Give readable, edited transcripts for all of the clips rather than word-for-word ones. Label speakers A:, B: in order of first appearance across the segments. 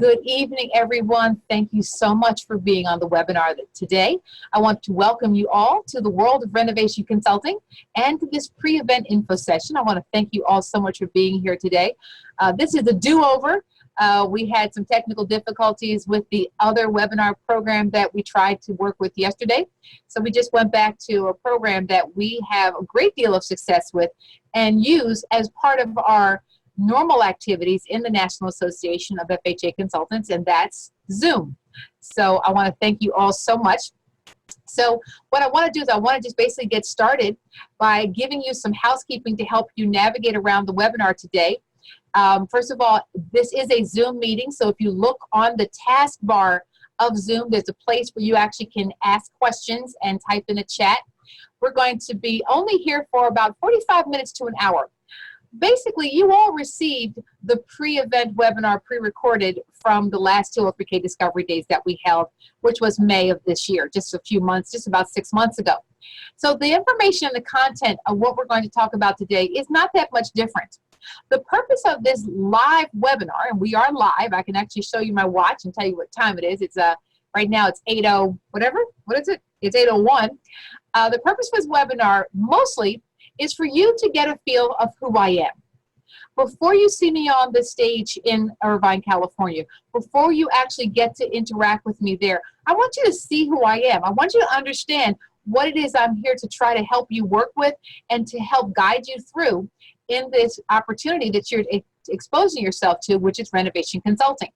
A: Good evening, everyone. Thank you so much for being on the webinar today. I want to welcome you all to the world of renovation consulting and to this pre-event info session. I want to thank you all so much for being here today. This is a do-over. We had some technical difficulties with the other webinar program that we tried to work with yesterday. So we just went back to a program that we have a great deal of success with and use as part of our normal activities in the National Association of FHA Consultants, and that's Zoom. So I want to thank you all so much. So what I want to do is I want to just basically get started by giving you some housekeeping to help you navigate around the webinar today. First of all, this is a Zoom meeting, so if you look on the taskbar of Zoom, there's a place where you actually can ask questions and type in a chat. We're going to be only here for about 45 minutes to an hour. Basically, you all received the pre-event webinar pre-recorded from the last 203K Discovery Days that we held, which was May of this year, just about 6 months ago. So the information and the content of what we're going to talk about today is not that much different. The purpose of this live webinar, and we are live, I can actually show you my watch and tell you what time it is. It's right now it's 8:00 whatever. What is it? It's 8:01. The purpose of this webinar mostly is for you to get a feel of who I am. Before you see me on the stage in Irvine, California, before you actually get to interact with me there, I want you to see who I am. I want you to understand what it is I'm here to try to help you work with and to help guide you through in this opportunity that you're exposing yourself to, which is renovation consulting.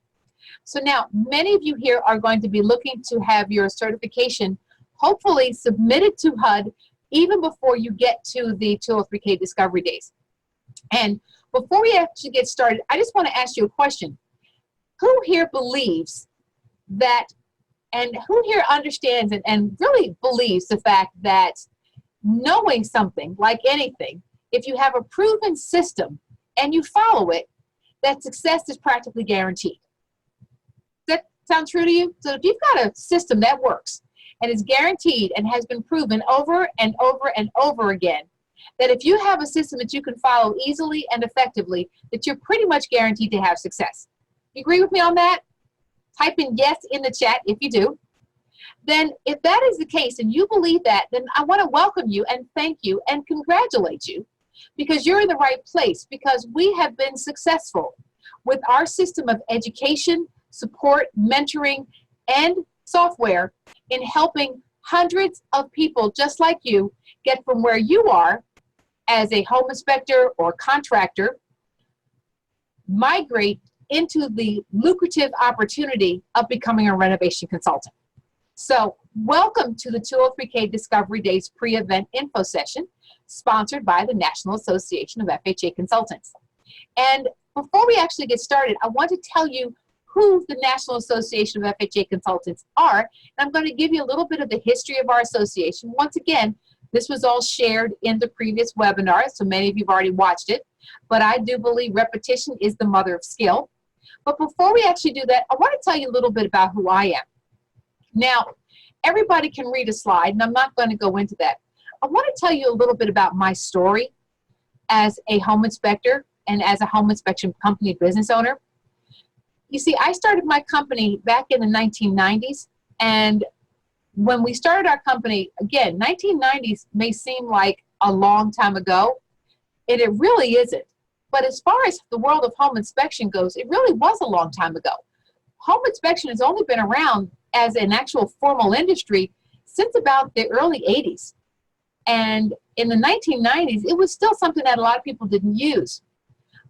A: So now, many of you here are going to be looking to have your certification hopefully submitted to HUD even before you get to the 203K Discovery Days. And before we actually get started, I just want to ask you a question. Who here believes that, and who here understands and really believes the fact that knowing something, like anything, if you have a proven system and you follow it, that success is practically guaranteed? Does that sound true to you? So if you've got a system that works, and is guaranteed and has been proven over and over and over again, that if you have a system that you can follow easily and effectively, that you're pretty much guaranteed to have success. You agree with me on that? Type in yes in the chat if you do. Then if that is the case and you believe that, then I want to welcome you and thank you and congratulate you, because you're in the right place, because we have been successful with our system of education, support, mentoring, and software in helping hundreds of people just like you get from where you are as a home inspector or contractor, migrate into the lucrative opportunity of becoming a renovation consultant. So welcome to the 203K Discovery Days pre-event info session, sponsored by the National Association of FHA Consultants. And before we actually get started, I want to tell you who the National Association of FHA Consultants are, and I'm going to give you a little bit of the history of our association. Once again, this was all shared in the previous webinar, so many of you have already watched it, but I do believe repetition is the mother of skill. But before we actually do that, I want to tell you a little bit about who I am. Now, everybody can read a slide, and I'm not going to go into that. I want to tell you a little bit about my story as a home inspector and as a home inspection company business owner. You see, I started my company back in the 1990s, and when we started our company, again, 1990s may seem like a long time ago, and it really isn't. But as far as the world of home inspection goes, it really was a long time ago. Home inspection has only been around as an actual formal industry since about the early 80s. And in the 1990s, it was still something that a lot of people didn't use.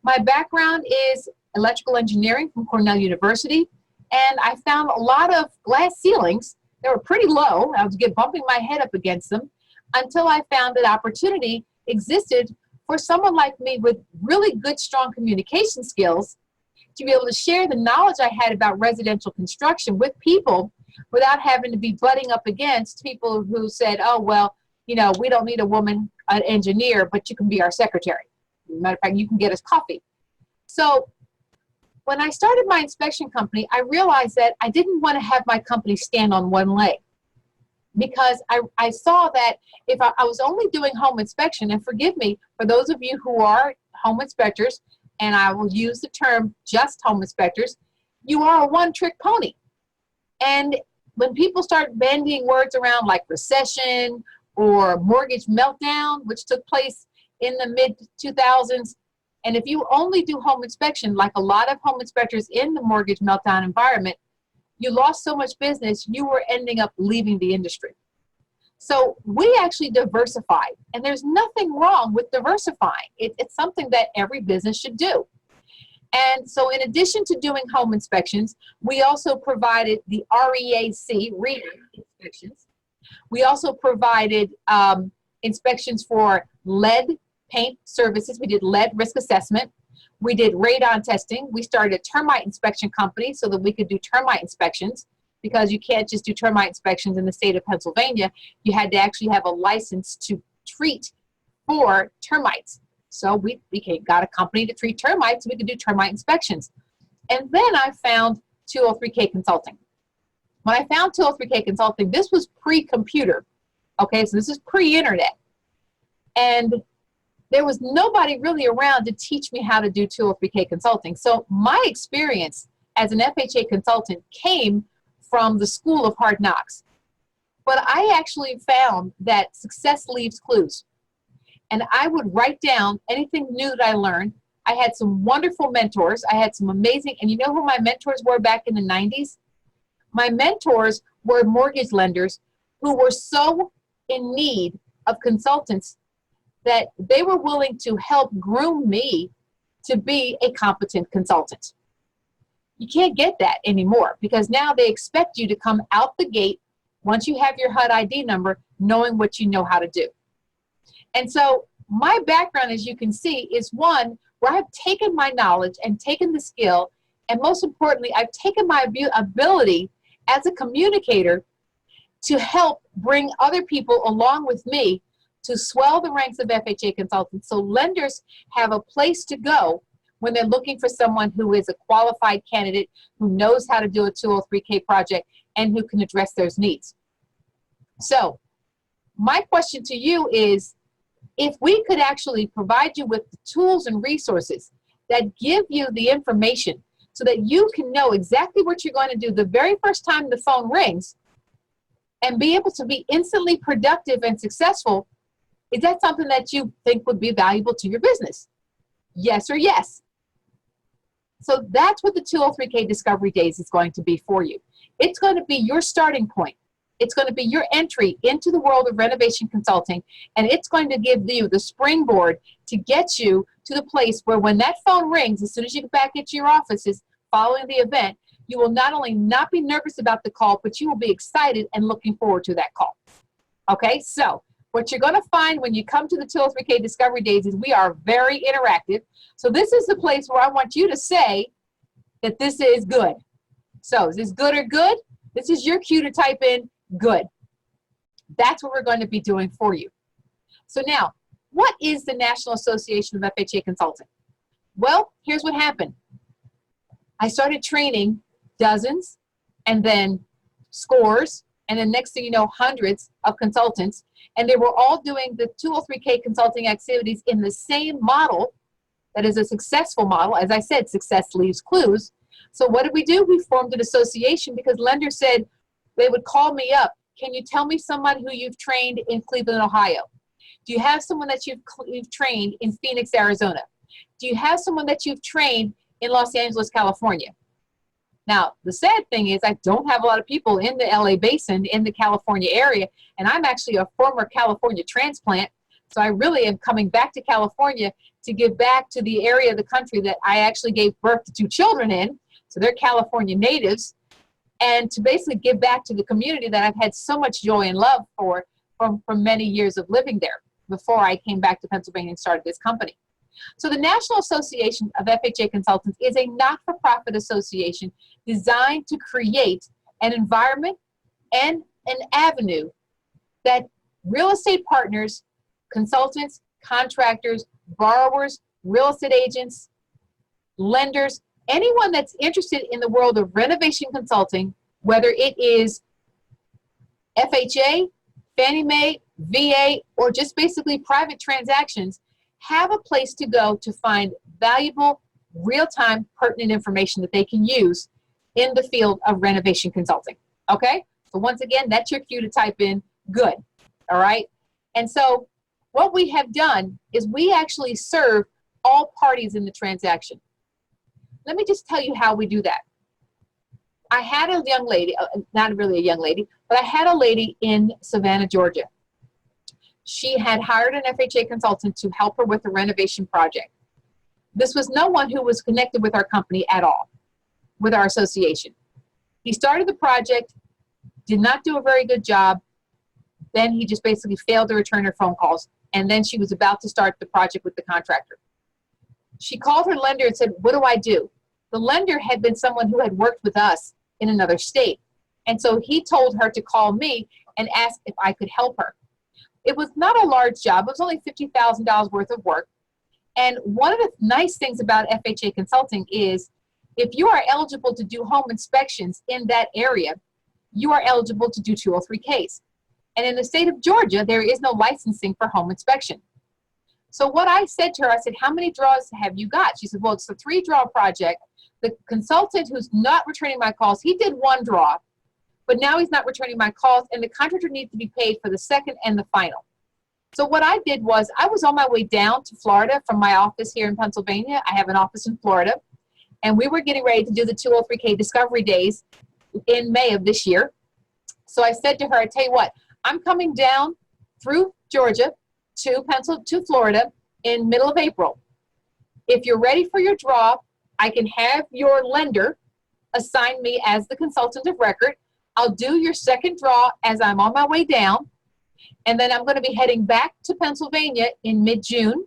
A: My background is electrical engineering from Cornell University, and I found a lot of glass ceilings that were pretty low. I was bumping my head up against them until I found that opportunity existed for someone like me with really good, strong communication skills to be able to share the knowledge I had about residential construction with people without having to be butting up against people who said, oh, well, you know, we don't need a woman, an engineer, but you can be our secretary. Matter of fact, you can get us coffee. So when I started my inspection company, I realized that I didn't want to have my company stand on one leg, because I saw that if I was only doing home inspection, and forgive me for those of you who are home inspectors, and I will use the term just home inspectors, you are a one-trick pony. And when people start bandying words around like recession or mortgage meltdown, which took place in the mid-2000s, and if you only do home inspection, like a lot of home inspectors in the mortgage meltdown environment, you lost so much business, you were ending up leaving the industry. So we actually diversified, and there's nothing wrong with diversifying. It's something that every business should do. And so in addition to doing home inspections, we also provided the REAC, inspections. We also provided inspections for lead paint services. We did lead risk assessment. We did radon testing. We started a termite inspection company so that we could do termite inspections, because you can't just do termite inspections in the state of Pennsylvania. You had to actually have a license to treat for termites. So we got a company to treat termites, so we could do termite inspections. And then I found 203K Consulting. When I found 203K Consulting, this was pre-computer. Okay, so this is pre-internet. And there was nobody really around to teach me how to do 203K Consulting. So my experience as an FHA consultant came from the school of hard knocks. But I actually found that success leaves clues. And I would write down anything new that I learned. I had some wonderful mentors. I had some amazing, and you know who my mentors were back in the 90s? My mentors were mortgage lenders who were so in need of consultants that they were willing to help groom me to be a competent consultant. You can't get that anymore, because now they expect you to come out the gate, once you have your HUD ID number, knowing what you know how to do. And so my background, as you can see, is one where I've taken my knowledge and taken the skill, and most importantly, I've taken my ability as a communicator to help bring other people along with me to swell the ranks of FHA consultants, so lenders have a place to go when they're looking for someone who is a qualified candidate, who knows how to do a 203K project, and who can address those needs. So my question to you is, if we could actually provide you with the tools and resources that give you the information so that you can know exactly what you're going to do the very first time the phone rings and be able to be instantly productive and successful, is that something that you think would be valuable to your business? Yes or yes? So that's what the 203K Discovery Days is going to be for you. It's going to be your starting point. It's going to be your entry into the world of renovation consulting, and it's going to give you the springboard to get you to the place where when that phone rings, as soon as you get back into your offices following the event, you will not only not be nervous about the call, but you will be excited and looking forward to that call. Okay, so what you're going to find when you come to the 203K Discovery Days is we are very interactive. So this is the place where I want you to say that this is good. So is this good or good? This is your cue to type in good. That's what we're going to be doing for you. So now, what is the National Association of FHA Consulting? Well, here's what happened. I started training dozens, and then scores, and then next thing you know, hundreds of consultants, and they were all doing the 203K consulting activities in the same model that is a successful model. As I said, success leaves clues. So what did we do? We formed an association because lenders said, they would call me up. Can you tell me someone who you've trained in Cleveland, Ohio? Do you have someone that you've trained in Phoenix, Arizona? Do you have someone that you've trained in Los Angeles, California? Now, the sad thing is I don't have a lot of people in the LA basin, in the California area, and I'm actually a former California transplant, so I really am coming back to California to give back to the area of the country that I actually gave birth to 2 children in, so they're California natives, and to basically give back to the community that I've had so much joy and love for from many years of living there before I came back to Pennsylvania and started this company. So the National Association of FHA Consultants is a not-for-profit association designed to create an environment and an avenue that real estate partners, consultants, contractors, borrowers, real estate agents, lenders, anyone that's interested in the world of renovation consulting, whether it is FHA, Fannie Mae, VA, or just basically private transactions, have a place to go to find valuable, real-time, pertinent information that they can use in the field of renovation consulting. Okay? So once again, that's your cue to type in good. All right? And so what we have done is we actually serve all parties in the transaction. Let me just tell you how we do that. I had a young lady, not really a young lady, but I had a lady in Savannah, Georgia. She had hired an FHA consultant to help her with the renovation project. This was no one who was connected with our company at all, with our association. He started the project, did not do a very good job. Then he just basically failed to return her phone calls. And then she was about to start the project with the contractor. She called her lender and said, what do I do? The lender had been someone who had worked with us in another state. And so he told her to call me and ask if I could help her. It was not a large job. It was only $50,000 worth of work. And one of the nice things about FHA Consulting is if you are eligible to do home inspections in that area, you are eligible to do 203Ks. And in the state of Georgia, there is no licensing for home inspection. So what I said to her, I said, how many draws have you got? She said, well, it's a 3-draw project. The consultant who's not returning my calls, he did 1 draw, but now he's not returning my calls, and the contractor needs to be paid for the second and the final. So what I did was I was on my way down to Florida from my office here in Pennsylvania. I have an office in Florida, and we were getting ready to do the 203K Discovery Days in May of this year. So I said to her, I tell you what, I'm coming down through Georgia to Florida in middle of April. If you're ready for your draw, I can have your lender assign me as the consultant of record. I'll do your second draw as I'm on my way down, and then I'm going to be heading back to Pennsylvania in mid-June.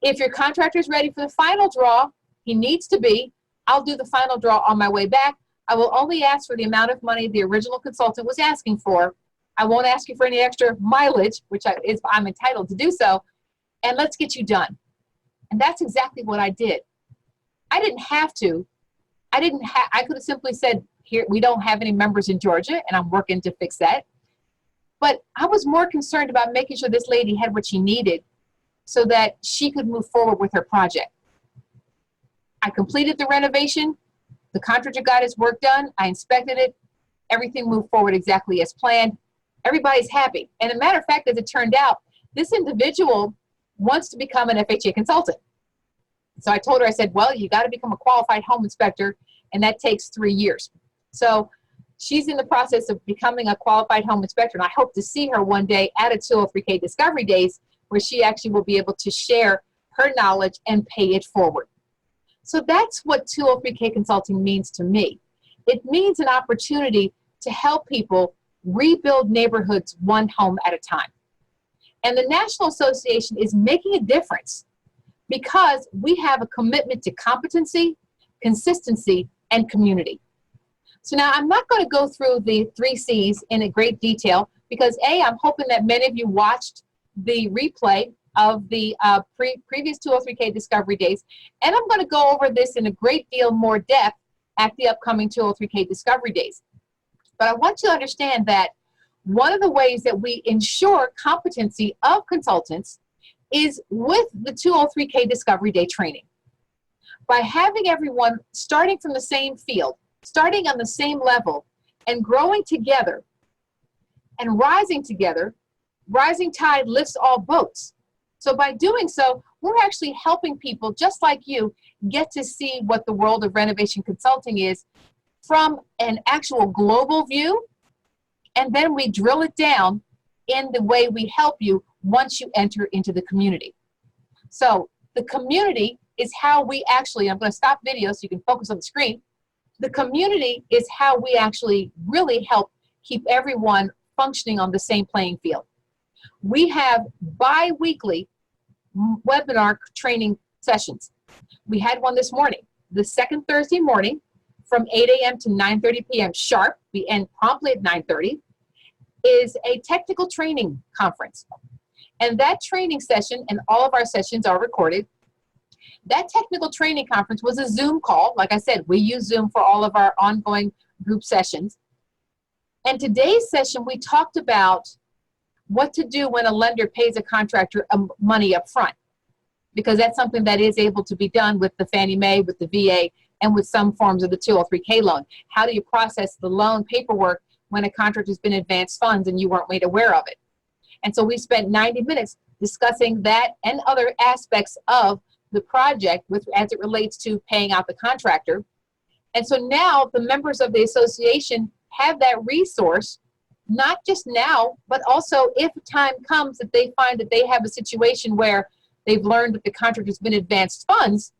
A: If your contractor is ready for the final draw, he needs to be, I'll do the final draw on my way back. I will only ask for the amount of money the original consultant was asking for. I won't ask you for any extra mileage, which I'm entitled to do so, and let's get you done. And that's exactly what I did. I didn't have to. I could have simply said, here, we don't have any members in Georgia, and I'm working to fix that. But I was more concerned about making sure this lady had what she needed so that she could move forward with her project. I completed the renovation. The contractor got his work done. I inspected it. Everything moved forward exactly as planned. Everybody's happy. And a matter of fact, as it turned out, this individual wants to become an FHA consultant. So I told her, I said, well, you got to become a qualified home inspector, and that takes 3 years. So she's in the process of becoming a qualified home inspector, and I hope to see her one day at a 203K Discovery Days where she actually will be able to share her knowledge and pay it forward. So that's what 203K Consulting means to me. It means an opportunity to help people rebuild neighborhoods one home at a time. And the National Association is making a difference because we have a commitment to competency, consistency, and community. So now I'm not going to go through the 3 C's in a great detail because A, I'm hoping that many of you watched the replay of the previous 203K Discovery Days, and I'm going to go over this in a great deal more depth at the upcoming 203K Discovery Days. But I want you to understand that one of the ways that we ensure competency of consultants is with the 203K Discovery Day training. By having everyone starting from the same field, starting on the same level, and growing together and rising together, rising tide lifts all boats. So by doing so, we're actually helping people just like you get to see what the world of renovation consulting is from an actual global view, and then we drill it down in the way we help you once you enter into the community. So the community is how we actually, I'm going to stop video so you can focus on the screen. The community is how we actually really help keep everyone functioning on the same playing field. We have bi-weekly webinar training sessions. We had one this morning, the second Thursday morning from 8 a.m. to 9:30 p.m. sharp. We end promptly at 9:30. Is a technical training conference. And that training session, and all of our sessions are recorded, that technical training conference was a Zoom call. Like I said, we use Zoom for all of our ongoing group sessions. And today's session, we talked about what to do when a lender pays a contractor money up front, because that's something that is able to be done with the Fannie Mae, with the VA. and with some forms of the 203K loan. How do you process the loan paperwork when a contract has been advanced funds and you weren't made aware of it? And so we spent 90 minutes discussing that and other aspects of the project as it relates to paying out the contractor. And so now the members of the association have that resource, not just now, but also if time comes that they find that they have a situation where they've learned that the contract has been advanced funds,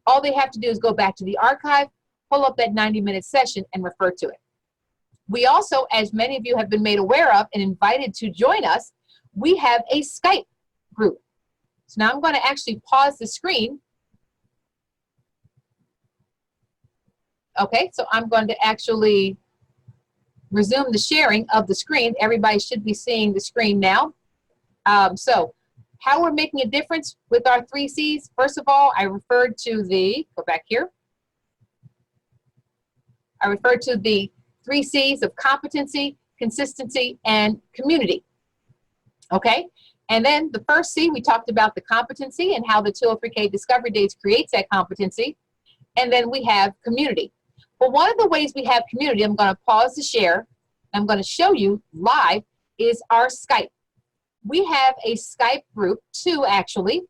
A: all they have to do is go back to the archive, pull up that 90-minute session, and refer to it. We also, as many of you have been made aware of and invited to join us, we have a Skype group. So now I'm going to actually pause the screen. Okay, so I'm going to actually resume the sharing of the screen. Everybody should be seeing the screen now. So how we're making a difference with our 3 C's. First of all, I referred to the, go back here. I referred to the 3 C's of competency, consistency, and community. Okay, and then the first C, we talked about the competency and how the 203K Discovery Days creates that competency. And then we have community. Well, one of the ways we have community, I'm going to pause the share, I'm going to show you live, is our Skype. We have a Skype group, 2 actually,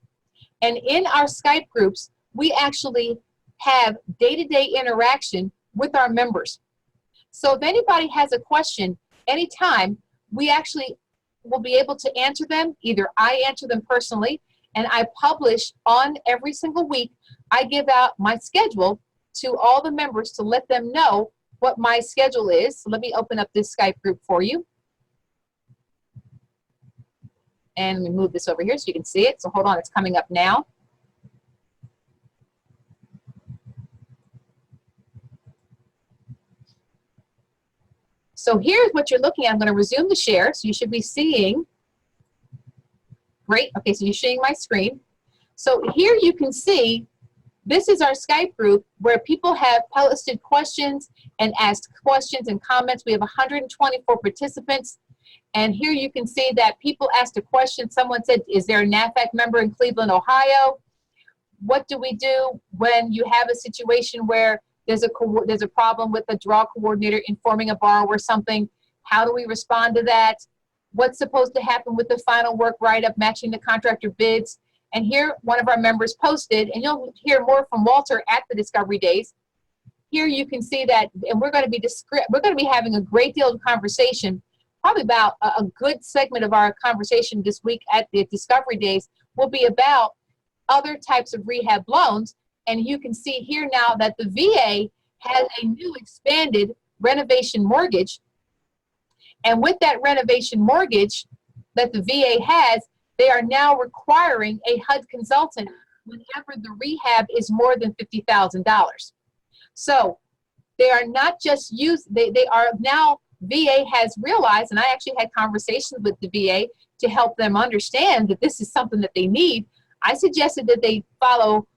A: and in our Skype groups, we actually have day-to-day interaction with our members. So if anybody has a question anytime, we actually will be able to answer them. Either I answer them personally, and I publish on every single week. I give out my schedule to all the members to let them know what my schedule is. So let me open up this Skype group for you. And let me move this over here so you can see it. So hold on, it's coming up now. So here's what you're looking at. I'm going to resume the share. So you should be seeing, great. Okay, so you're seeing my screen. So here you can see, this is our Skype group where people have posted questions and asked questions and comments. We have 124 participants. And here you can see that people asked a question. Someone said, is there a NAFAC member in Cleveland, Ohio? What do we do when you have a situation where there's a problem with a draw coordinator informing a borrower something? How do we respond to that? What's supposed to happen with the final work write-up matching the contractor bids? And here one of our members posted, and you'll hear more from Walter at the Discovery Days. Here you can see that, and we're going to be having a great deal of conversation. Probably about a good segment of our conversation this week at the Discovery Days will be about other types of rehab loans. And you can see here now that the VA has a new expanded renovation mortgage. And with that renovation mortgage that the VA has, they are now requiring a HUD consultant whenever the rehab is more than $50,000. So they are not just they are now, VA has realized, and I actually had conversations with the VA to help them understand that this is something that they need. I suggested that they follow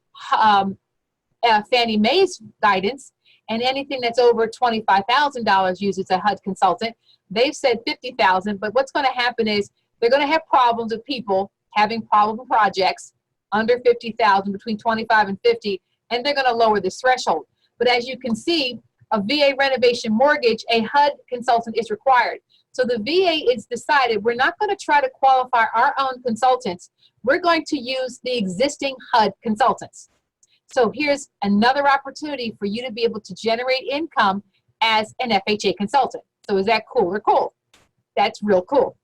A: Fannie Mae's guidance, and anything that's over $25,000 uses a HUD consultant. They've said $50,000, but what's going to happen is they're going to have problems with people having problem projects under $50,000, between 25 and 50, and they're going to lower this threshold. But as you can see, a VA renovation mortgage, a HUD consultant is required. So the VA is decided we're not going to try to qualify our own consultants. We're going to use the existing HUD consultants. So here's another opportunity for you to be able to generate income as an FHA consultant. So is that cool or cool? That's real cool.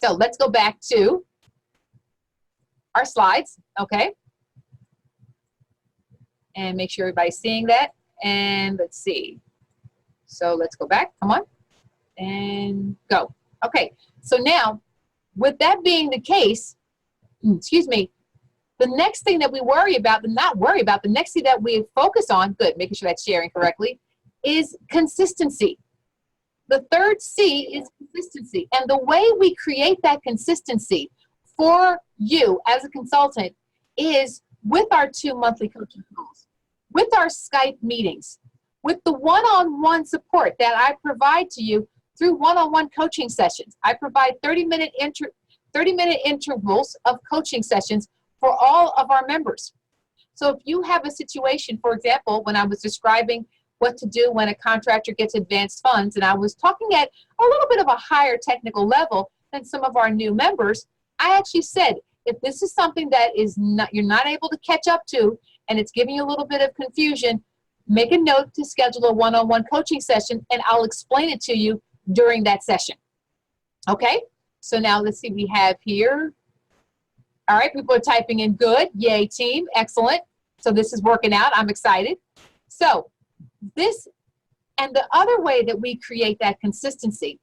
A: So let's go back to our slides, okay? And make sure everybody's seeing that. And let's see. So let's go back, come on, and go. Okay, so now, with that being the case, excuse me, the next thing that we worry about, the next thing that we focus on, good, making sure that's sharing correctly, is consistency. The third C is consistency. And the way we create that consistency for you as a consultant is with our 2 monthly coaching calls, with our Skype meetings, with the one-on-one support that I provide to you through one-on-one coaching sessions. I provide 30-minute intervals of coaching sessions for all of our members. So if you have a situation, for example, when I was describing what to do when a contractor gets advanced funds, and I was talking at a little bit of a higher technical level than some of our new members, I actually said, if this is something that is not, you're not able to catch up to, and it's giving you a little bit of confusion, make a note to schedule a one-on-one coaching session, and I'll explain it to you during that session. Okay? So now let's see, we have here. All right, people are typing in good. Yay, team. Excellent. So this is working out. I'm excited. So this, and the other way that we create that consistency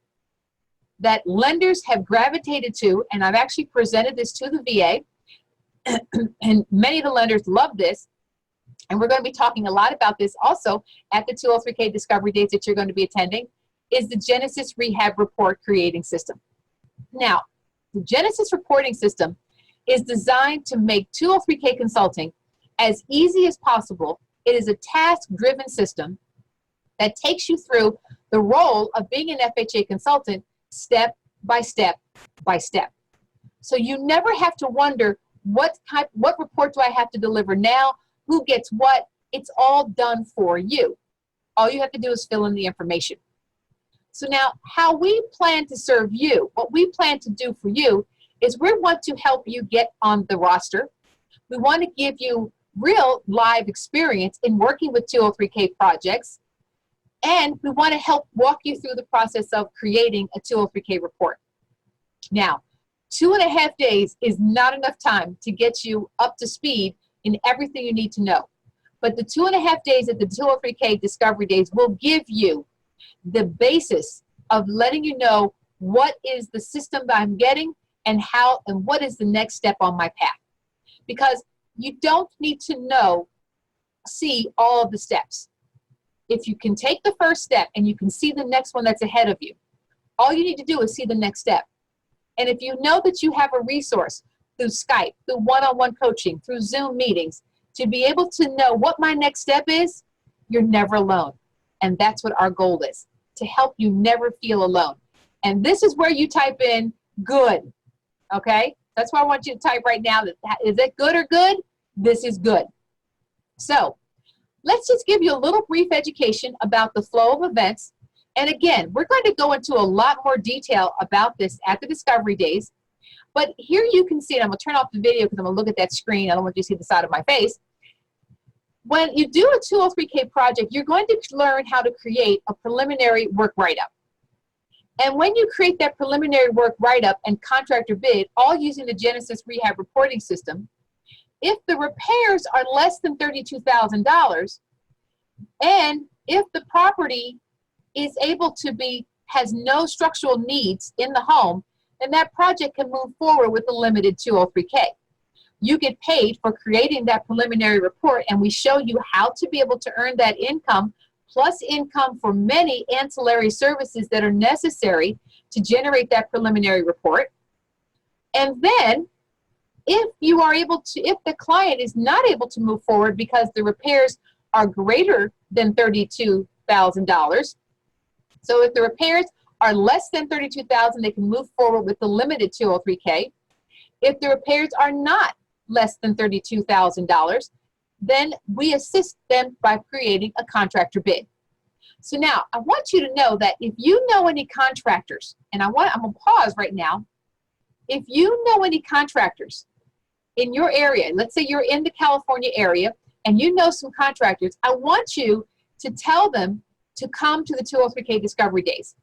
A: that lenders have gravitated to, and I've actually presented this to the VA, and many of the lenders love this, and we're going to be talking a lot about this also at the 203K Discovery Days that you're going to be attending, is the Genesis Rehab Report Creating System. Now, the Genesis Reporting System is designed to make 203K Consulting as easy as possible. It is a task-driven system that takes you through the role of being an FHA consultant step by step by step. So you never have to wonder what report do I have to deliver now, who gets what. It's all done for you. All you have to do is fill in the information. So now, how we plan to serve you, what we plan to do for you, is we want to help you get on the roster. We want to give you real live experience in working with 203K projects. And we want to help walk you through the process of creating a 203K report. Now, 2.5 days is not enough time to get you up to speed in everything you need to know. But the 2.5 days at the 203K Discovery Days will give you the basis of letting you know what is the system that I'm getting and how and what is the next step on my path. Because you don't need to see all of the steps. If you can take the first step and you can see the next one that's ahead of you, all you need to do is see the next step. And if you know that you have a resource through Skype, through one-on-one coaching, through Zoom meetings, to be able to know what my next step is, you're never alone. And that's what our goal is, to help you never feel alone. And this is where you type in good, okay? That's why I want you to type right now, is it good or good? This is good. So let's just give you a little brief education about the flow of events. And again, we're going to go into a lot more detail about this at the Discovery Days. But here you can see, and I'm going to turn off the video because I'm going to look at that screen. I don't want you to see the side of my face. When you do a 203K project, you're going to learn how to create a preliminary work write-up. And when you create that preliminary work write-up and contractor bid, all using the Genesis Rehab Reporting System, if the repairs are less than $32,000, and if the property is able to has no structural needs in the home, then that project can move forward with a limited 203K. You get paid for creating that preliminary report, and we show you how to be able to earn that income, plus income for many ancillary services that are necessary to generate that preliminary report. And then, if the client is not able to move forward because the repairs are greater than $32,000, so if the repairs are less than $32,000, they can move forward with the limited 203K. If the repairs are not less than $32,000, then we assist them by creating a contractor bid. So now, I want you to know that if you know any contractors, and I'm going to pause right now. If you know any contractors in your area, let's say you're in the California area, and you know some contractors, I want you to tell them to come to the 203K Discovery Days.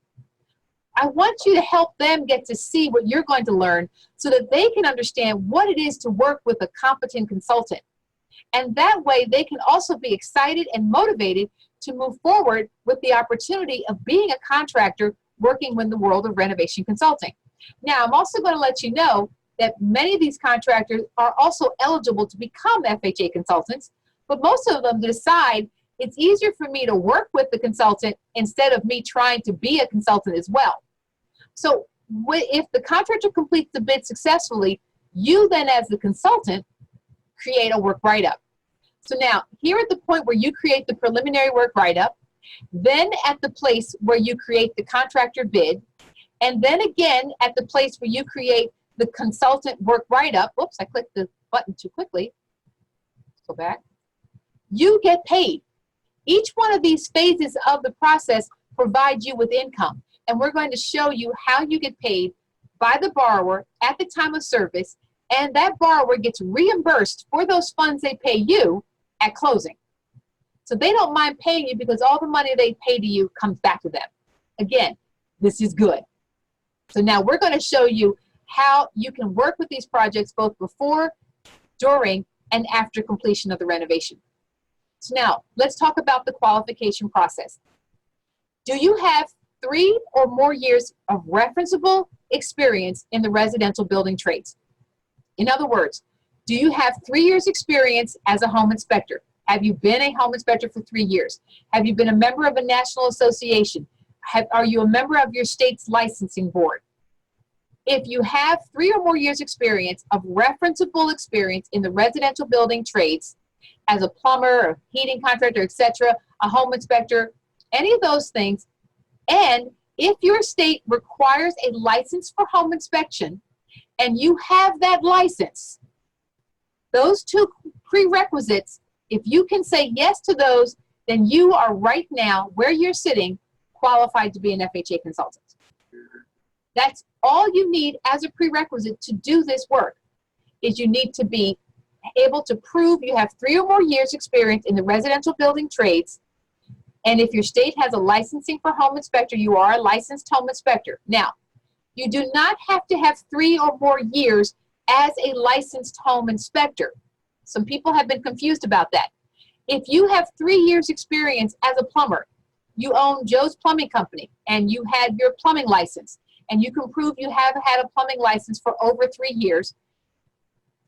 A: I want you to help them get to see what you're going to learn so that they can understand what it is to work with a competent consultant. And that way they can also be excited and motivated to move forward with the opportunity of being a contractor working in the world of renovation consulting. Now, I'm also going to let you know that many of these contractors are also eligible to become FHA consultants, but most of them decide it's easier for me to work with the consultant instead of me trying to be a consultant as well. So if the contractor completes the bid successfully, you then as the consultant create a work write-up. So now, here at the point where you create the preliminary work write-up, then at the place where you create the contractor bid, and then again at the place where you create the consultant work write-up. Whoops, I clicked the button too quickly. Go back. You get paid. Each one of these phases of the process provides you with income. And we're going to show you how you get paid by the borrower at the time of service, and that borrower gets reimbursed for those funds they pay you at closing. So they don't mind paying you because all the money they pay to you comes back to them. Again, this is good. So now we're going to show you how you can work with these projects both before, during, and after completion of the renovation. So now let's talk about the qualification process. Do you have 3 or more years of referenceable experience in the residential building trades? In other words, do you have 3 years experience as a home inspector? Have you been a home inspector for 3 years? Have you been a member of a national association? Are you a member of your state's licensing board? If you have 3 or more years experience of referenceable experience in the residential building trades as a plumber, a heating contractor, etc., a home inspector, any of those things, and if your state requires a license for home inspection and you have that license, those 2 prerequisites, if you can say yes to those, then you are right now, where you're sitting, qualified to be an FHA consultant. That's all you need as a prerequisite to do this work, is you need to be able to prove you have 3 or more years experience in the residential building trades. And if your state has a licensing for home inspector, you are a licensed home inspector. Now, you do not have to have 3 or more years as a licensed home inspector. Some people have been confused about that. If you have 3 years experience as a plumber, you own Joe's Plumbing Company, and you had your plumbing license, and you can prove you have had a plumbing license for over 3 years,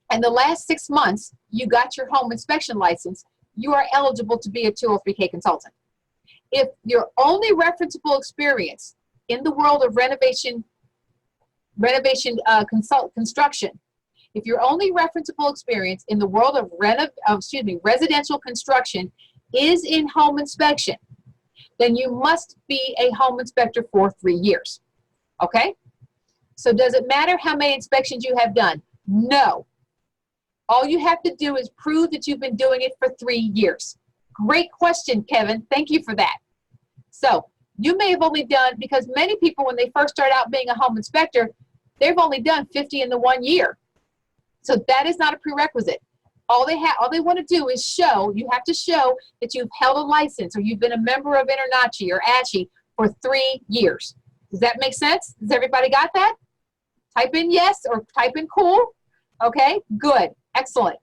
A: and the last 6 months you got your home inspection license, you are eligible to be a 203K consultant. If your only referenceable experience in the world of construction, if your only referenceable experience in the world of residential construction is in home inspection, then you must be a home inspector for 3 years. Okay? So does it matter how many inspections you have done? No. All you have to do is prove that you've been doing it for 3 years. Great question, Kevin. Thank you for that. So you may have only done, because many people when they first start out being a home inspector, they've only done 50 in the 1 year. So that is not a prerequisite. All they want to do is show, you have to show that you've held a license or you've been a member of InterNACHI or ASHI for 3 years. Does that make sense? Does everybody got that? Type in yes or type in cool. Okay, good, excellent.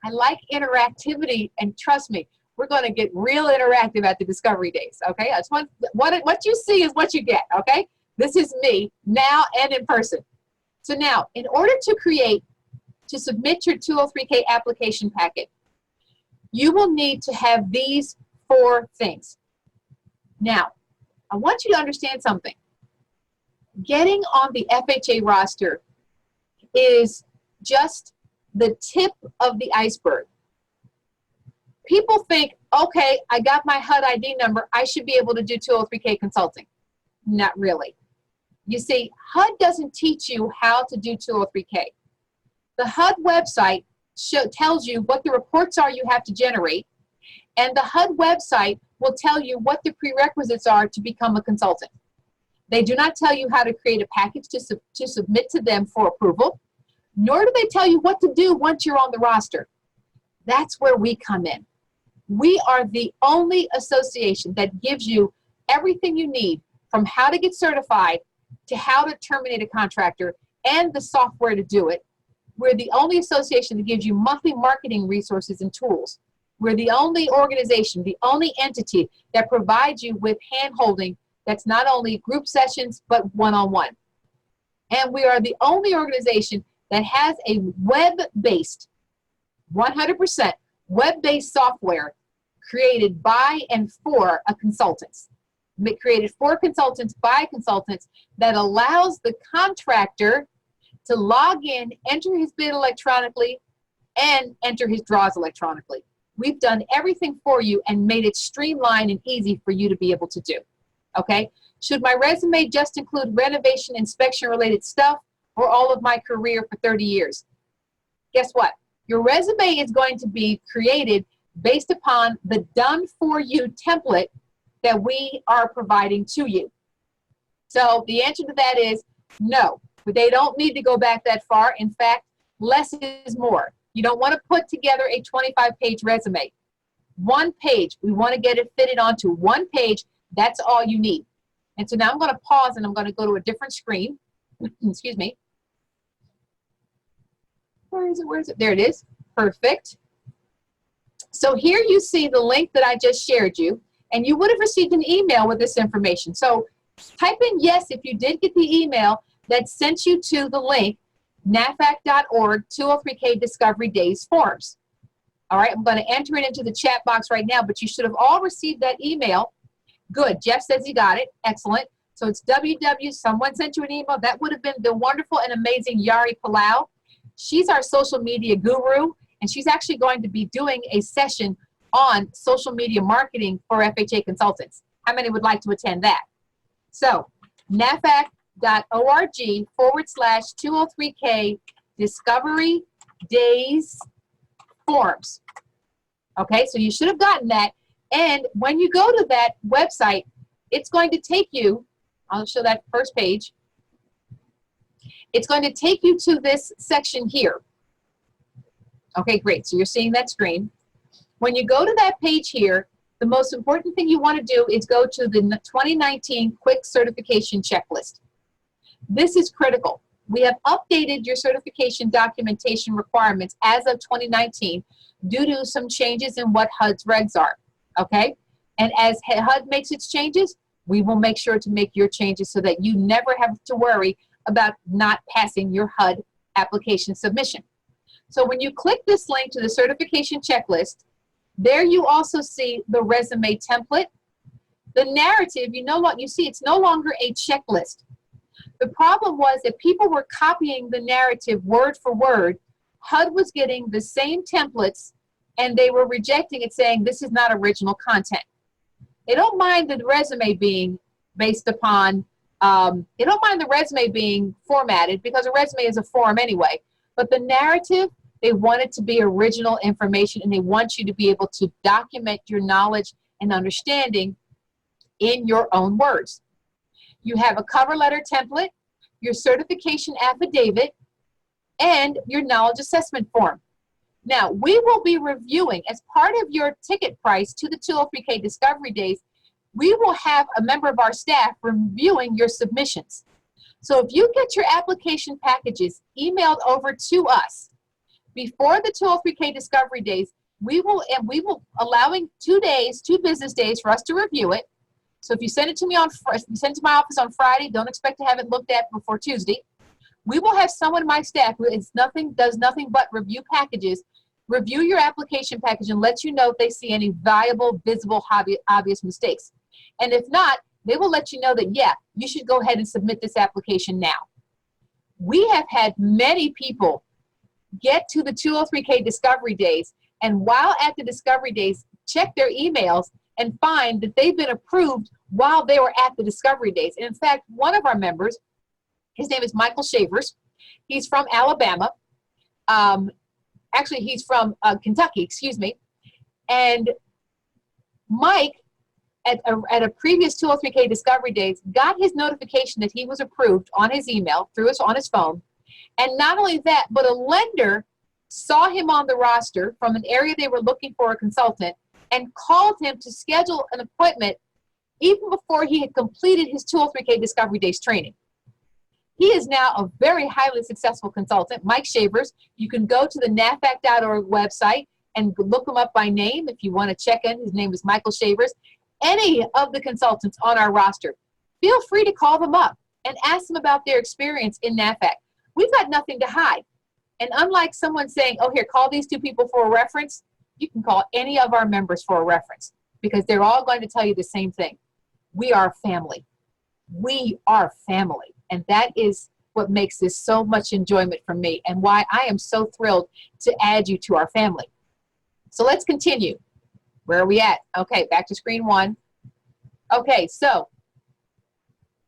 A: I like interactivity, and trust me, we're going to get real interactive at the Discovery Days, okay? I just want, what you see is what you get, okay? This is me now and in person. So now, in order to submit your 203K application packet, you will need to have these 4 things. Now, I want you to understand something. Getting on the FHA roster is just the tip of the iceberg. People think, okay, I got my HUD ID number, I should be able to do 203K consulting. Not really. You see, HUD doesn't teach you how to do 203K. The HUD website tells you what the reports are you have to generate, and the HUD website will tell you what the prerequisites are to become a consultant. They do not tell you how to create a package to submit to them for approval, nor do they tell you what to do once you're on the roster. That's where we come in. We are the only association that gives you everything you need, from how to get certified to how to terminate a contractor and the software to do it. We're the only association that gives you monthly marketing resources and tools. We're the only organization, the only entity that provides you with hand-holding that's not only group sessions, but one-on-one. And we are the only organization that has a web-based, 100% web-based software created by and for a consultants. Created for consultants by consultants that allows the contractor to log in, enter his bid electronically, and enter his draws electronically. We've done everything for you and made it streamlined and easy for you to be able to do. Okay? Should my resume just include renovation, inspection related stuff, or all of my career for 30 years? Guess what? Your resume is going to be created based upon the done-for-you template that we are providing to you. So the answer to that is no, but they don't need to go back that far. In fact, less is more. You don't want to put together a 25-page resume. One page, we want to get it fitted onto one page. That's all you need. And so now I'm going to pause and I'm going to go to a different screen. Excuse me. Where is it? Where is it? There it is. Perfect. So here you see the link that I just shared you, and you would have received an email with this information. So type in yes if you did get the email that sent you to the link, NAFAC.org 203K Discovery Days forms. All right, I'm going to enter it into the chat box right now, but you should have all received that email. Good. Jeff says he got it. Excellent. So it's WW. Someone sent you an email. That would have been the wonderful and amazing Yari Palau. She's our social media guru, and she's actually going to be doing a session on social media marketing for FHA consultants. How many would like to attend that? So nafac.org/203K Discovery Days forms. Okay, so you should have gotten that. And when you go to that website, it's going to take you, I'll show that first page. It's going to take you to this section here. Okay, great. So you're seeing that screen. When you go to that page here, the most important thing you want to do is go to the 2019 Quick Certification Checklist. This is critical. We have updated your certification documentation requirements as of 2019 due to some changes in what HUD's regs are, okay? And as HUD makes its changes, we will make sure to make your changes so that you never have to worry about not passing your HUD application submission. So when you click this link to the certification checklist, there you also see the resume template. The narrative, you see it's no longer a checklist. The problem was that people were copying the narrative word for word. HUD was getting the same templates and they were rejecting it, saying this is not original content. They don't mind the resume being based upon, they don't mind the resume being formatted because a resume is a form anyway. But the narrative, they want it to be original information and they want you to be able to document your knowledge and understanding in your own words. You have a cover letter template, your certification affidavit, and your knowledge assessment form. Now, we will be reviewing, as part of your ticket price to the 203K Discovery Days, we will have a member of our staff reviewing your submissions. So if you get your application packages emailed over to us before the 203K Discovery Days, we will allowing 2 business days for us to review it. So if you send it to me if you send it to my office on Friday, don't expect to have it looked at before Tuesday. We will have someone in my staff who does nothing but review packages, review your application package and let you know if they see any viable, visible, obvious mistakes. And if not, they will let you know that, yeah, you should go ahead and submit this application now. We have had many people get to the 203K Discovery Days, and while at the Discovery Days, check their emails and find that they've been approved while they were at the Discovery Days. And in fact, one of our members, his name is Michael Shavers. He's from Alabama. Actually, he's from Kentucky, excuse me. And Mike, at a previous 203K Discovery Days, got his notification that he was approved on his email, on his phone. And not only that, but a lender saw him on the roster from an area they were looking for a consultant and called him to schedule an appointment even before he had completed his 203K Discovery Days training. He is now a very highly successful consultant, Mike Shavers. You can go to the nafac.org website and look him up by name if you want to check in. His name is Michael Shavers. Any of the consultants on our roster, feel free to call them up and ask them about their experience in NAFAC. We've got nothing to hide. And unlike someone saying, oh, here, call these 2 people for a reference, you can call any of our members for a reference because they're all going to tell you the same thing. We are family. We are family. And that is what makes this so much enjoyment for me and why I am so thrilled to add you to our family. So let's continue. Where are we at? Okay, back to screen 1. Okay, so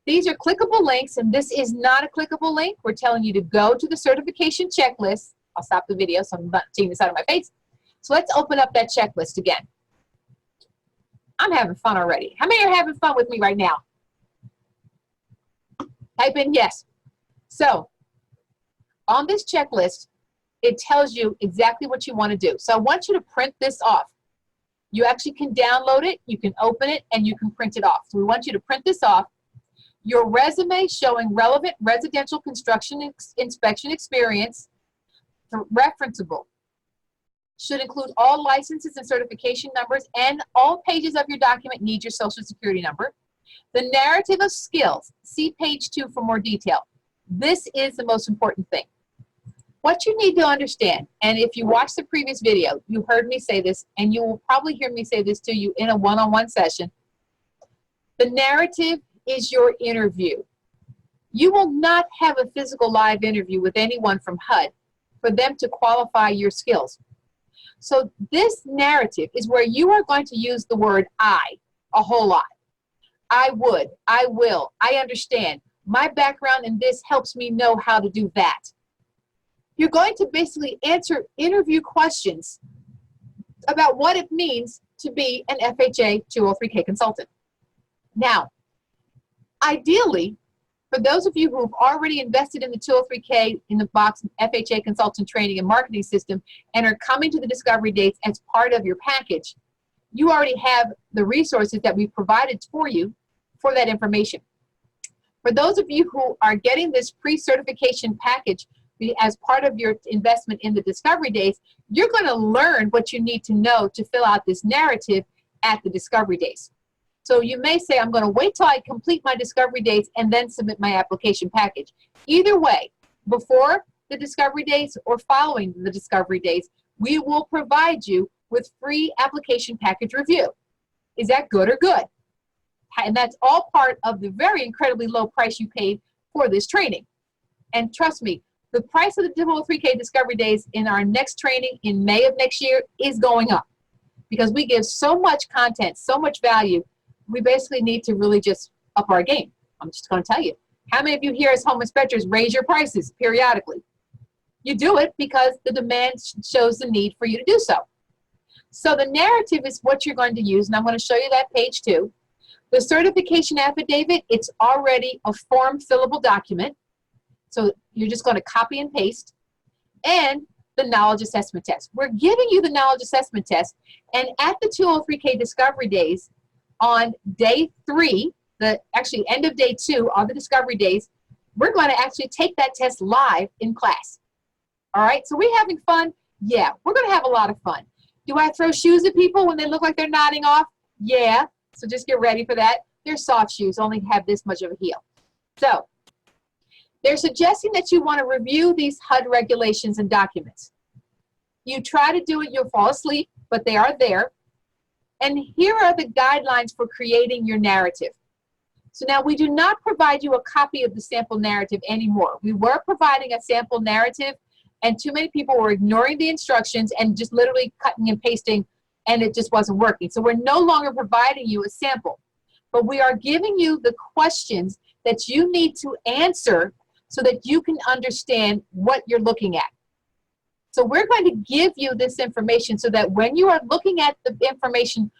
A: these are clickable links, and this is not a clickable link. We're telling you to go to the certification checklist, I'll stop the video so I'm not seeing the side of my face. So let's open up that checklist again. I'm having fun already. How many are having fun with me right now? Type in yes. So on this checklist, it tells you exactly what you want to do. So I want you to print this off. You actually can download it, you can open it, and you can print it off. So we want you to print this off. Your resume showing relevant residential construction inspection experience, referenceable. Should include all licenses and certification numbers, and all pages of your document need your social security number. The narrative of skills, see page 2 for more detail. This is the most important thing. What you need to understand, and if you watched the previous video, you heard me say this, and you will probably hear me say this to you in a one-on-one session. The narrative is your interview. You will not have a physical live interview with anyone from HUD for them to qualify your skills. So this narrative is where you are going to use the word I a whole lot. I would, I will, I understand. My background in this helps me know how to do that. You're going to basically answer interview questions about what it means to be an FHA 203K consultant. Now, ideally, for those of you who have already invested in the 203K in the box FHA Consultant Training and Marketing System and are coming to the discovery dates as part of your package, you already have the resources that we've provided for you for that information. For those of you who are getting this pre-certification package as part of your investment in the discovery days, you're going to learn what you need to know to fill out this narrative at the discovery days. So you may say, I'm going to wait till I complete my discovery days and then submit my application package. Either way, before the discovery days or following the discovery days, we will provide you with free application package review. Is that good or good? And that's all part of the very incredibly low price you paid for this training. And trust me, the price of the 203K Discovery Days in our next training in May of next year is going up because we give so much content, so much value. We basically need to really just up our game. I'm just going to tell you. How many of you here as home inspectors raise your prices periodically? You do it because the demand shows the need for you to do so. So the narrative is what you're going to use, and I'm going to show you that page 2. The certification affidavit, it's already a form fillable document. So you're just going to copy and paste. And the knowledge assessment test. We're giving you the knowledge assessment test, and at the 203K Discovery Days on day 3, actually end of day 2 on the discovery days, we're going to actually take that test live in class. All right, so we having fun? Yeah, we're going to have a lot of fun. Do I throw shoes at people when they look like they're nodding off? Yeah, so just get ready for that. They're soft shoes, only have this much of a heel. So they're suggesting that you want to review these HUD regulations and documents. You try to do it, you'll fall asleep, but they are there. And here are the guidelines for creating your narrative. So now we do not provide you a copy of the sample narrative anymore. We were providing a sample narrative, and too many people were ignoring the instructions and just literally cutting and pasting, and it just wasn't working. So we're no longer providing you a sample, but we are giving you the questions that you need to answer so that you can understand what you're looking at. So we're going to give you this information so that when you are looking at the information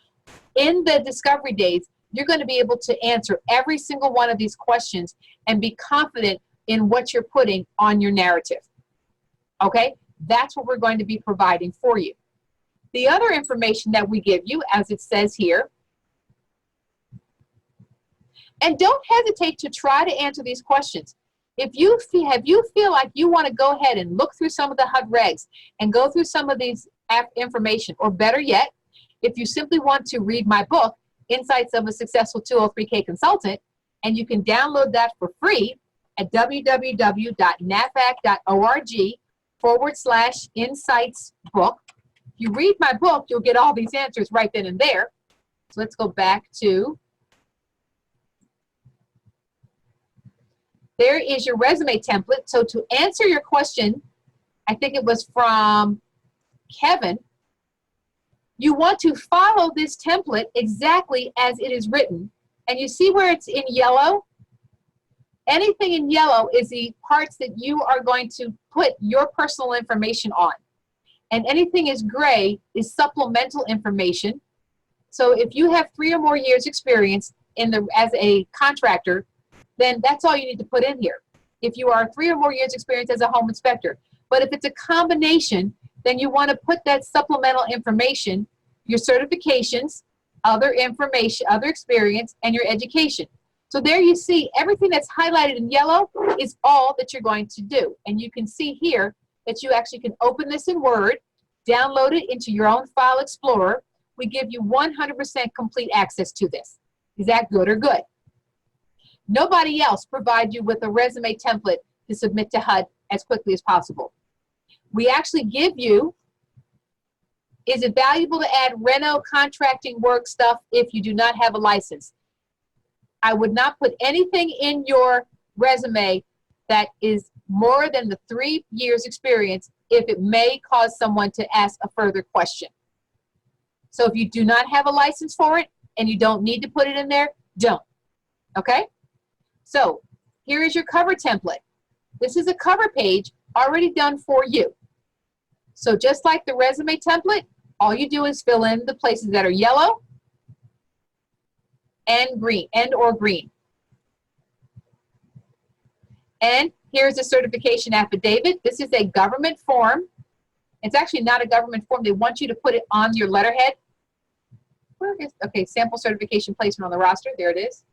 A: in the discovery days, you're going to be able to answer every single one of these questions and be confident in what you're putting on your narrative. Okay? That's what we're going to be providing for you. The other information that we give you, as it says here, and don't hesitate to try to answer these questions. If you feel like you want to go ahead and look through some of the HUD regs and go through some of these information, or better yet, if you simply want to read my book, Insights of a Successful 203K Consultant, and you can download that for free at www.nafac.org/insightsbook. If you read my book, you'll get all these answers right then and there. So let's go back to, there is your resume template. So to answer your question, I think it was from Kevin, you want to follow this template exactly as it is written. And you see where it's in yellow? Anything in yellow is the parts that you are going to put your personal information on. And anything is gray is supplemental information. So if you have 3 or more years experience as a contractor, then that's all you need to put in here. If you are 3 or more years experience as a home inspector. But if it's a combination, then you want to put that supplemental information, your certifications, other information, other experience, and your education. So there you see everything that's highlighted in yellow is all that you're going to do. And you can see here that you actually can open this in Word, download it into your own file explorer. We give you 100% complete access to this. Is that good or good? Nobody else provides you with a resume template to submit to HUD as quickly as possible. We actually give you, is it valuable to add reno contracting work stuff if you do not have a license? I would not put anything in your resume that is more than the 3 years experience if it may cause someone to ask a further question. So if you do not have a license for it and you don't need to put it in there, don't. Okay? So here is your cover template. This is a cover page already done for you. So just like the resume template, all you do is fill in the places that are yellow and green, and/or green. And here's a certification affidavit. This is a government form. It's actually not a government form. They want you to put it on your letterhead. Where is, okay, sample certification placement on the roster. There it is.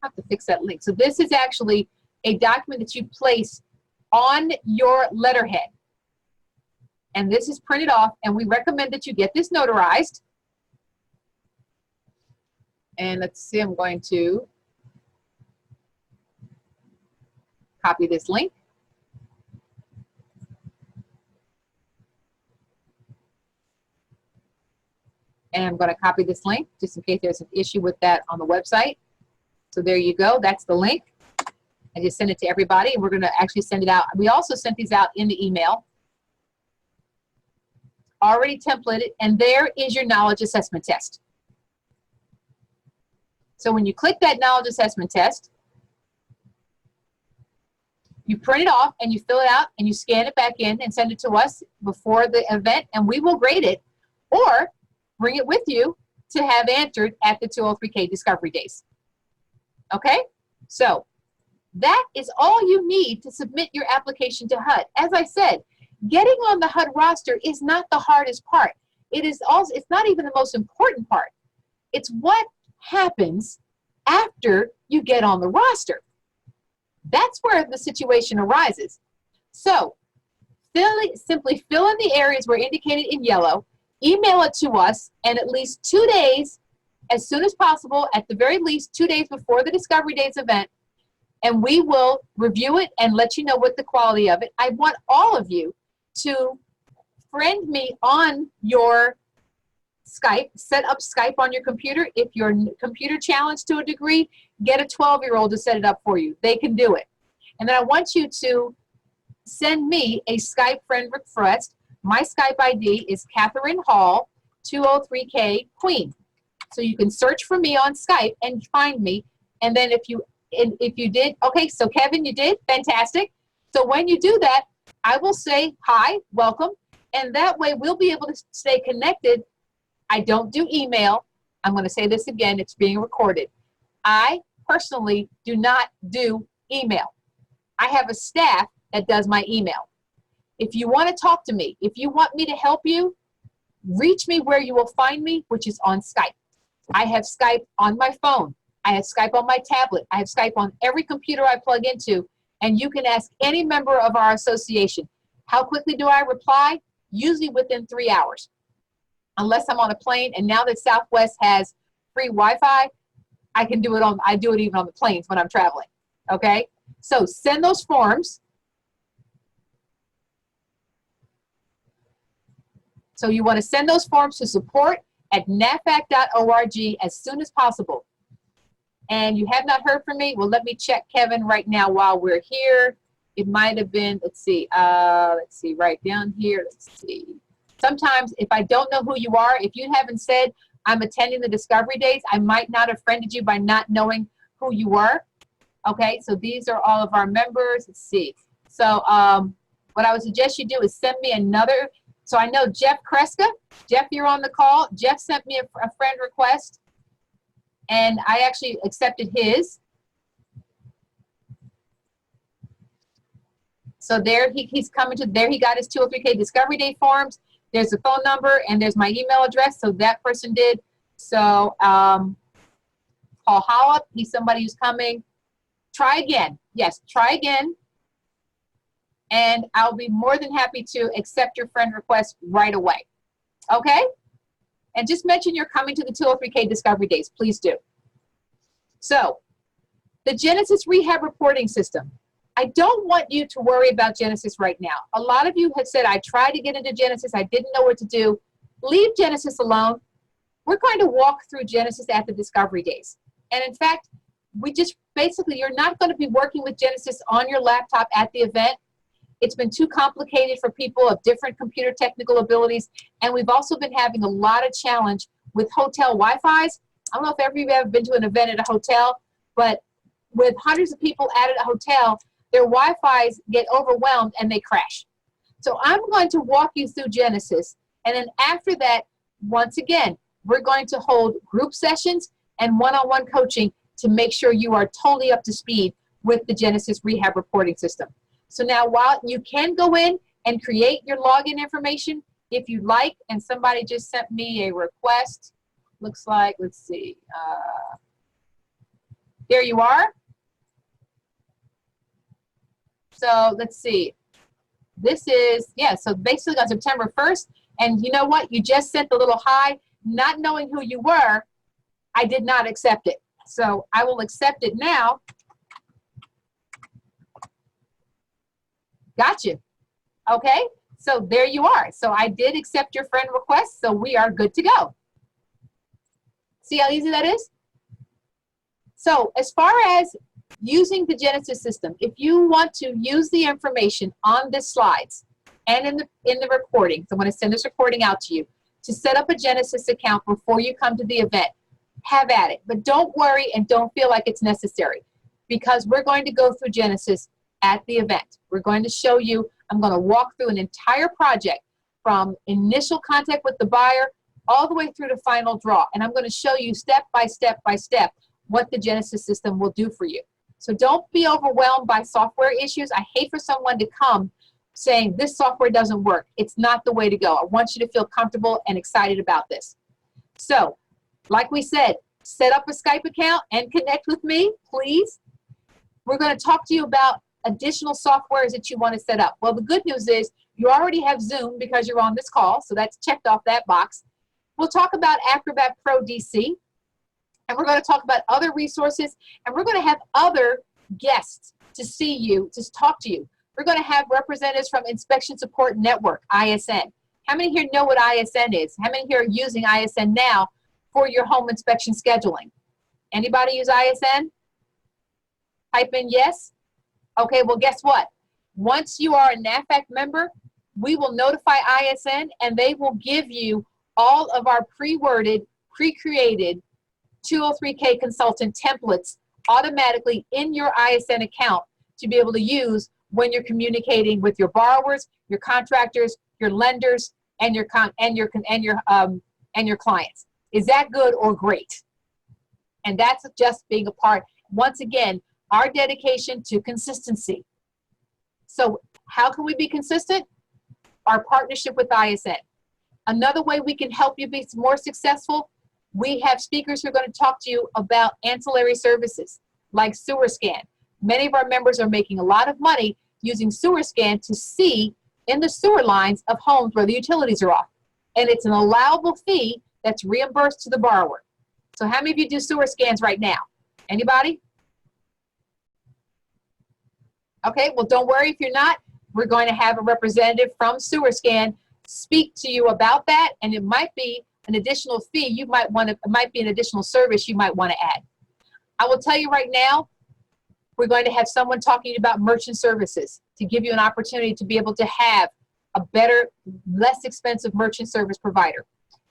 A: I have to fix that link. So this is actually a document that you place on your letterhead. And this is printed off, and we recommend that you get this notarized. And let's see, I'm going to copy this link. And I'm going to copy this link just in case there's an issue with that on the website. So there you go. That's the link. I just sent it to everybody, and we're going to actually send it out. We also sent these out in the email, already templated, and there is your knowledge assessment test. So when you click that knowledge assessment test, you print it off and you fill it out and you scan it back in and send it to us before the event, and we will grade it or bring it with you to have answered at the 203K Discovery Days. Okay? So that is all you need to submit your application to HUD. As I said, getting on the HUD roster is not the hardest part. It is also, it's not even the most important part. It's what happens after you get on the roster. That's where the situation arises. So simply fill in the areas where indicated in yellow, email it to us, and at least 2 days, as soon as possible, at the very least 2 days before the Discovery Days event, and we will review it and let you know what the quality of it. I want all of you to friend me on your Skype, set up Skype on your computer. If you're computer challenged to a degree, get a 12-year-old to set it up for you. They can do it. And then I want you to send me a Skype friend request. My Skype ID is Catherine Hall, 203K Queen. So you can search for me on Skype and find me. And then if you did, okay, so Kevin, you did, fantastic. So when you do that, I will say hi, welcome, and that way we'll be able to stay connected. I don't do email. I'm going to say this again, it's being recorded. I personally do not do email. I have a staff that does my email. If you want to talk to me, if you want me to help you, reach me where you will find me, which is on Skype. I have Skype on my phone. I have Skype on my tablet. I have Skype on every computer I plug into, and you can ask any member of our association. How quickly do I reply? Usually within 3 hours. Unless I'm on a plane, and now that Southwest has free Wi-Fi, I do it even on the planes when I'm traveling, okay? So send those forms. So you want to send those forms to support@nafac.org as soon as possible. And you have not heard from me? Well, let me check Kevin right now while we're here. It might have been, let's see, right down here, let's see. Sometimes if I don't know who you are, if you haven't said I'm attending the Discovery Days, I might not have friended you by not knowing who you are. Okay, so these are all of our members. Let's see. So what I would suggest you do is send me another. So I know Jeff Kreska. Jeff, you're on the call. Jeff sent me a friend request, and I actually accepted his. So there he's coming to, there he got his 203K Discovery Day forms. There's a phone number and there's my email address. So that person did. So Paul Hollop, he's somebody who's coming. Try again. Yes, try again. And I'll be more than happy to accept your friend request right away. Okay? And just mention you're coming to the 203K Discovery Days. Please do. So, the Genesis Rehab Reporting System. I don't want you to worry about Genesis right now. A lot of you have said, I tried to get into Genesis. I didn't know what to do. Leave Genesis alone. We're going to walk through Genesis at the Discovery Days. And in fact, we just basically, you're not going to be working with Genesis on your laptop at the event. It's been too complicated for people of different computer technical abilities. And we've also been having a lot of challenge with hotel Wi-Fi's. I don't know if every of you have ever been to an event at a hotel, but with hundreds of people at a hotel, their Wi-Fi's get overwhelmed and they crash. So I'm going to walk you through Genesis. And then after that, once again, we're going to hold group sessions and one-on-one coaching to make sure you are totally up to speed with the Genesis Rehab Reporting System. So now while you can go in and create your login information if you'd like, and somebody just sent me a request, looks like, let's see, there you are. So let's see, this is, yeah, so basically on September 1st, and you know what, you just sent the little hi, not knowing who you were, I did not accept it. So I will accept it now. Gotcha. Okay, so there you are. So I did accept your friend request, so we are good to go. See how easy that is? So as far as using the Genesis system, if you want to use the information on the slides and in the recording, so I'm going to send this recording out to you, to set up a Genesis account before you come to the event, have at it. But don't worry and don't feel like it's necessary, because we're going to go through Genesis at the event. We're going to show you, I'm going to walk through an entire project from initial contact with the buyer all the way through to final draw. And I'm going to show you step by step by step what the Genesis system will do for you. So don't be overwhelmed by software issues. I hate for someone to come saying this software doesn't work. It's not the way to go. I want you to feel comfortable and excited about this. So, like we said, set up a Skype account and connect with me, please. We're going to talk to you about additional softwares that you want to set up. Well, the good news is you already have Zoom because you're on this call, so that's checked off that box. We'll talk about Acrobat Pro DC, and we're going to talk about other resources, and we're going to have other guests to see you, to talk to you. We're going to have representatives from Inspection Support Network, ISN. How many here know what ISN is? How many here are using ISN now for your home inspection scheduling? Anybody use ISN? Type in yes. Okay, well, guess what? Once you are a NAFAC member, we will notify ISN, and they will give you all of our pre-worded, pre-created 203K consultant templates automatically in your ISN account to be able to use when you're communicating with your borrowers, your contractors, your lenders, and your clients. Is that good or great? And that's just being a part. Once again, our dedication to consistency. So how can we be consistent? Our partnership with ISN. Another way we can help you be more successful, we have speakers who are going to talk to you about ancillary services like Sewer Scan. Many of our members are making a lot of money using Sewer Scan to see in the sewer lines of homes where the utilities are off. And it's an allowable fee that's reimbursed to the borrower. So how many of you do sewer scans right now? Anybody? Okay, well, don't worry if you're not. We're going to have a representative from Sewer Scan speak to you about that, and it might be an additional fee you might want to, it might be an additional service you might want to add. I will tell you right now, we're going to have someone talking about merchant services to give you an opportunity to be able to have a better, less expensive merchant service provider.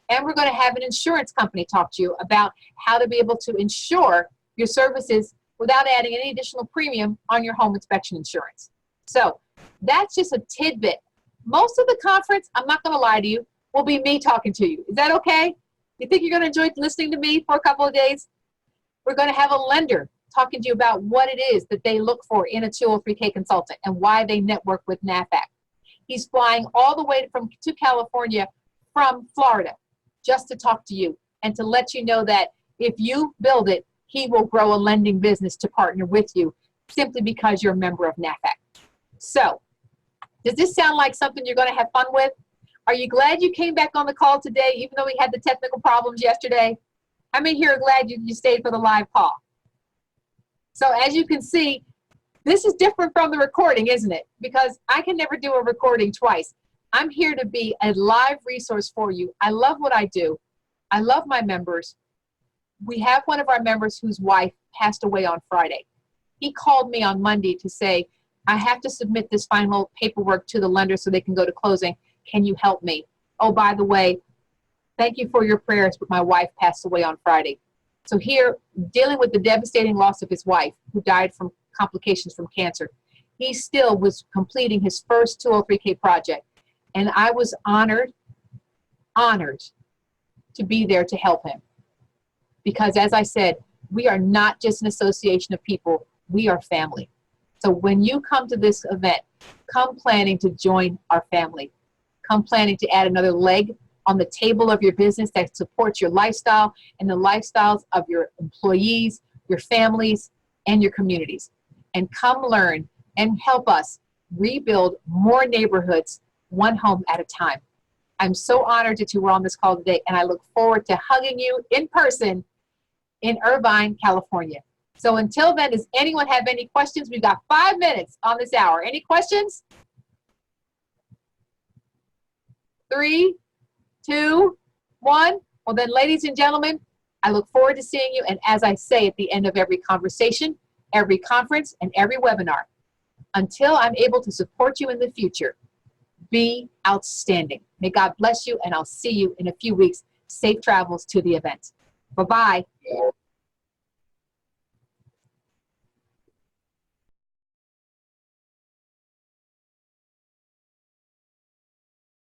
A: And we're going to have an insurance company talk to you about how to be able to insure your services without adding any additional premium on your home inspection insurance. So that's just a tidbit. Most of the conference, I'm not going to lie to you, will be me talking to you. Is that okay? You think you're going to enjoy listening to me for a couple of days? We're going to have a lender talking to you about what it is that they look for in a 203K consultant and why they network with NAFAC. He's flying all the way to California from Florida just to talk to you and to let you know that if you build it, he will grow a lending business to partner with you simply because you're a member of NAFAC. So, does this sound like something you're going to have fun with? Are you glad you came back on the call today, even though we had the technical problems yesterday? How many here are glad you stayed for the live call? So as you can see, this is different from the recording, isn't it? Because I can never do a recording twice. I'm here to be a live resource for you. I love what I do. I love my members. We have one of our members whose wife passed away on Friday. He called me on Monday to say, I have to submit this final paperwork to the lender so they can go to closing. Can you help me? Oh, by the way, thank you for your prayers, but my wife passed away on Friday. So here, dealing with the devastating loss of his wife, who died from complications from cancer, he still was completing his first 203K project. And I was honored to be there to help him. Because as I said, we are not just an association of people, we are family. So when you come to this event, come planning to join our family. Come planning to add another leg on the table of your business that supports your lifestyle and the lifestyles of your employees, your families, and your communities. And come learn and help us rebuild more neighborhoods, one home at a time. I'm so honored that you were on this call today, and I look forward to hugging you in person in Irvine, California. So until then, does anyone have any questions? We've got 5 minutes on this hour. Any questions? 3, 2, 1. Well then, ladies and gentlemen, I look forward to seeing you. And as I say at the end of every conversation, every conference, and every webinar, until I'm able to support you in the future, be outstanding. May God bless you, and I'll see you in a few weeks. Safe travels to the event. Bye-bye.